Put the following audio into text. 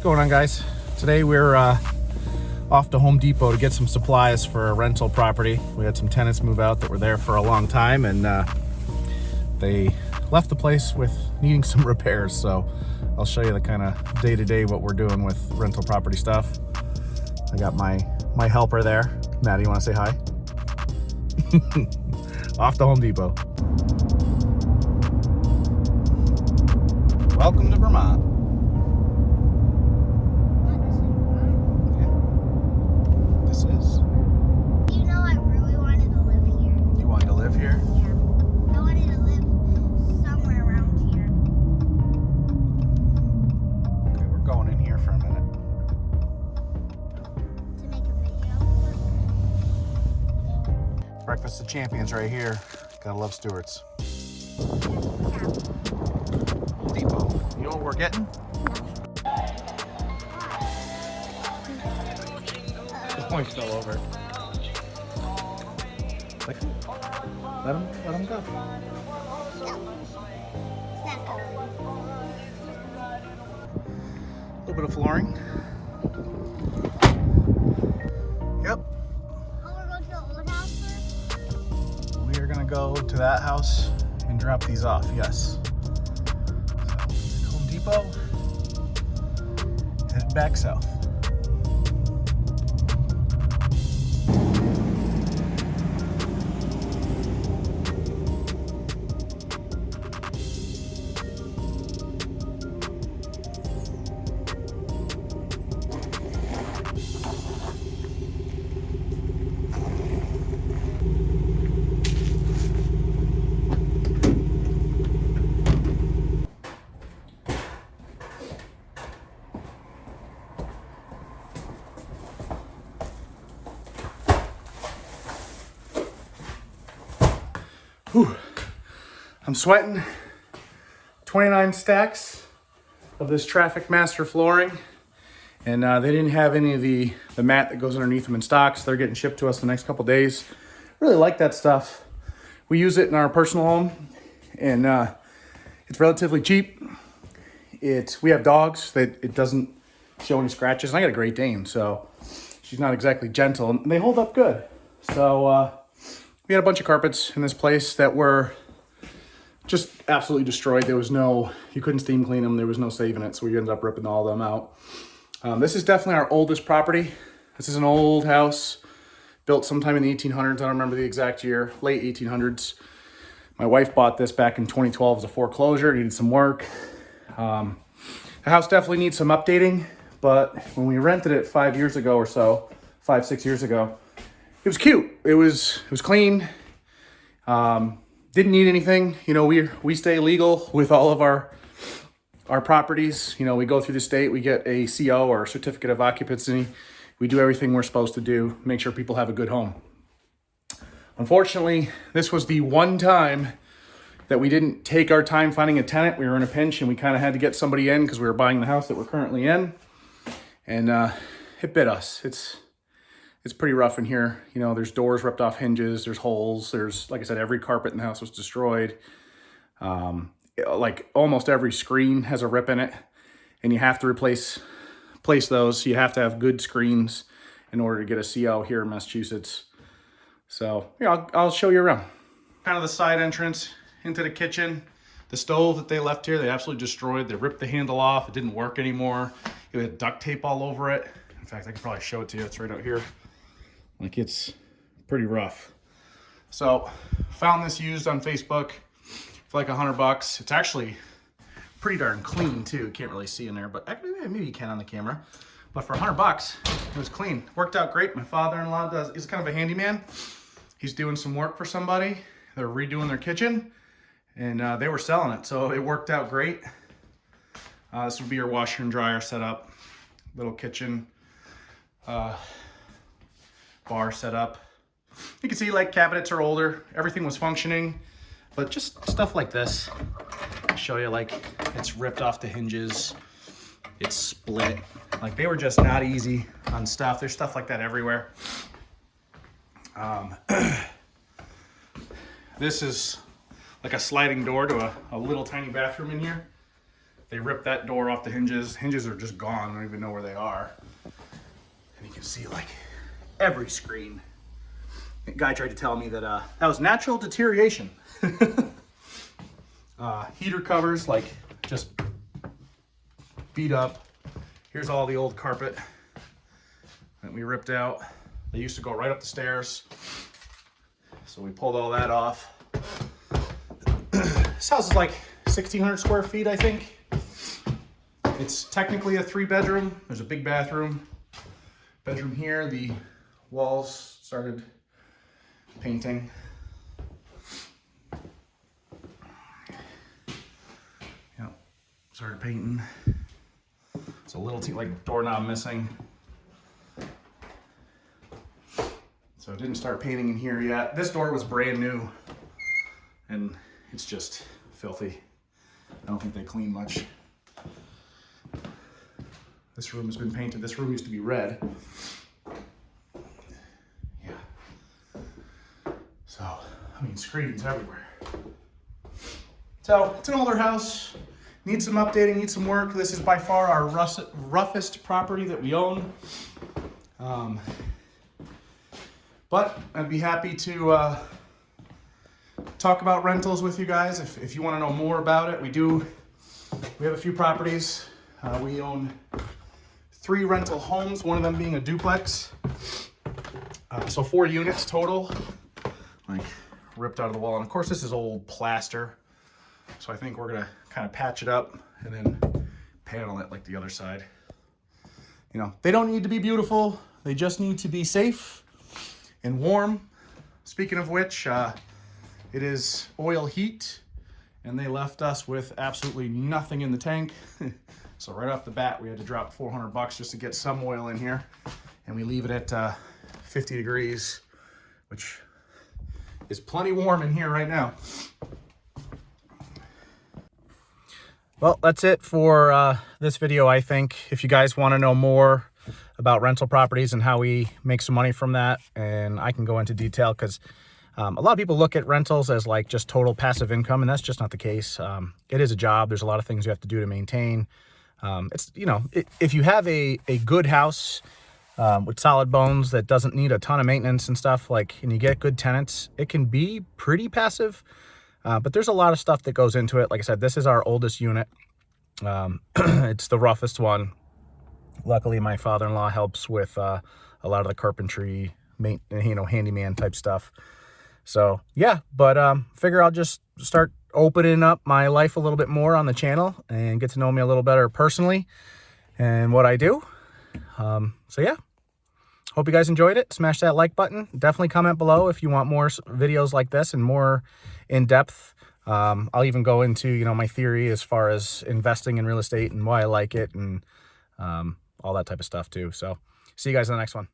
going on, guys? Today we're off to Home Depot to get some supplies for a rental property. We had some tenants move out that were there for a long time, and they left the place with needing some repairs. So I'll show you the kind of day-to-day what we're doing with rental property stuff. I got my helper there. Maddie, you want to say hi? Off to Home Depot. Welcome to Vermont. Breakfast of Champions right here. Gotta love Stewart's. Home Depot. You know what we're getting? The point fell over. Let him go. A little bit of flooring. Yep. We're gonna go to that house and drop these off, yes. So, Home Depot, head back south. Whew. I'm sweating. 29 stacks of this Traffic Master flooring, and they didn't have any of the mat that goes underneath them in stock, so they're getting shipped to us the next couple days. Really like that stuff. We use it in our personal home, and it's relatively cheap. We have dogs that it doesn't show any scratches, and I got a Great Dane, so she's not exactly gentle, and they hold up good. So we had a bunch of carpets in this place that were just absolutely destroyed. You couldn't steam clean them. There was no saving it. So we ended up ripping all of them out. This is definitely our oldest property. This is an old house built sometime in the 1800s. I don't remember the exact year, late 1800s. My wife bought this back in 2012 as a foreclosure. It needed some work. The house definitely needs some updating, but when we rented it 5 years ago or so, 5-6 years ago, it was cute. It was clean. Didn't need anything. You know, we stay legal with all of our properties. You know, we go through the state, we get a CO or a certificate of occupancy. We do everything we're supposed to do, make sure people have a good home. Unfortunately, this was the one time that we didn't take our time finding a tenant. We were in a pinch and we kind of had to get somebody in because we were buying the house that we're currently in. And it bit us. It's pretty rough in here. You know, there's doors ripped off hinges, there's holes, there's, like I said, every carpet in the house was destroyed. Like almost every screen has a rip in it, and you have to replace those. You have to have good screens in order to get a CO here in Massachusetts. So, yeah, I'll show you around. Kind of the side entrance into the kitchen. The stove that they left here, they absolutely destroyed. They ripped the handle off. It didn't work anymore. It had duct tape all over it. In fact, I could probably show it to you. It's right out here. Like, it's pretty rough. So found this used on Facebook for like $100. It's actually pretty darn clean too. Can't really see in there, but maybe you can on the camera. But for $100, it was clean. Worked out great. My father-in-law is kind of a handyman. He's doing some work for somebody. They're redoing their kitchen, and they were selling it, so it worked out great. This would be your washer and dryer setup. Little kitchen. Bar setup. You can see like cabinets are older, everything was functioning, but just stuff like this. I'll show you, like, it's ripped off the hinges, it's split. Like, they were just not easy on stuff. There's stuff like that everywhere. This is like a sliding door to a little tiny bathroom in here. They ripped that door off the hinges. Hinges are just gone. I don't even know where they are. And you can see like every screen. The guy tried to tell me that that was natural deterioration. Heater covers, like, just beat up. Here's all the old carpet that we ripped out. They used to go right up the stairs. So we pulled all that off. This house is like 1,600 square feet, I think. It's technically a 3-bedroom. There's a big bathroom. Bedroom here, the walls started painting. Yep, started painting. It's a little like doorknob missing. So I didn't start painting in here yet. This door was brand new and it's just filthy. I don't think they clean much. This room has been painted. This room used to be red. So, I mean, screens everywhere. So, it's an older house. Needs some updating, needs some work. This is by far our roughest property that we own. But I'd be happy to talk about rentals with you guys if you want to know more about it. We have a few properties. We own 3 rental homes, one of them being a duplex. So 4 units total. Like ripped out of the wall, and of course this is old plaster, so I think we're gonna kind of patch it up and then panel it like the other side. You know, they don't need to be beautiful, they just need to be safe and warm. Speaking of which, it is oil heat, and they left us with absolutely nothing in the tank. So right off the bat we had to drop $400 just to get some oil in here, and we leave it at 50 degrees, which is plenty warm in here right now. Well, that's it for this video, I think. If you guys want to know more about rental properties and how we make some money from that, and I can go into detail, because a lot of people look at rentals as like just total passive income, and that's just not the case. It is a job. There's a lot of things you have to do to maintain. It's, you know, if you have a good house with solid bones that doesn't need a ton of maintenance and stuff, like, and you get good tenants, it can be pretty passive. But there's a lot of stuff that goes into it. Like I said, this is our oldest unit. It's the roughest one. Luckily, my father-in-law helps with a lot of the carpentry, handyman type stuff. So yeah, but figure I'll just start opening up my life a little bit more on the channel and get to know me a little better personally and what I do. So yeah, hope you guys enjoyed it. Smash that like button. Definitely comment below if you want more videos like this and more in depth. I'll even go into, you know, my theory as far as investing in real estate and why I like it, and all that type of stuff too. So see you guys in the next one.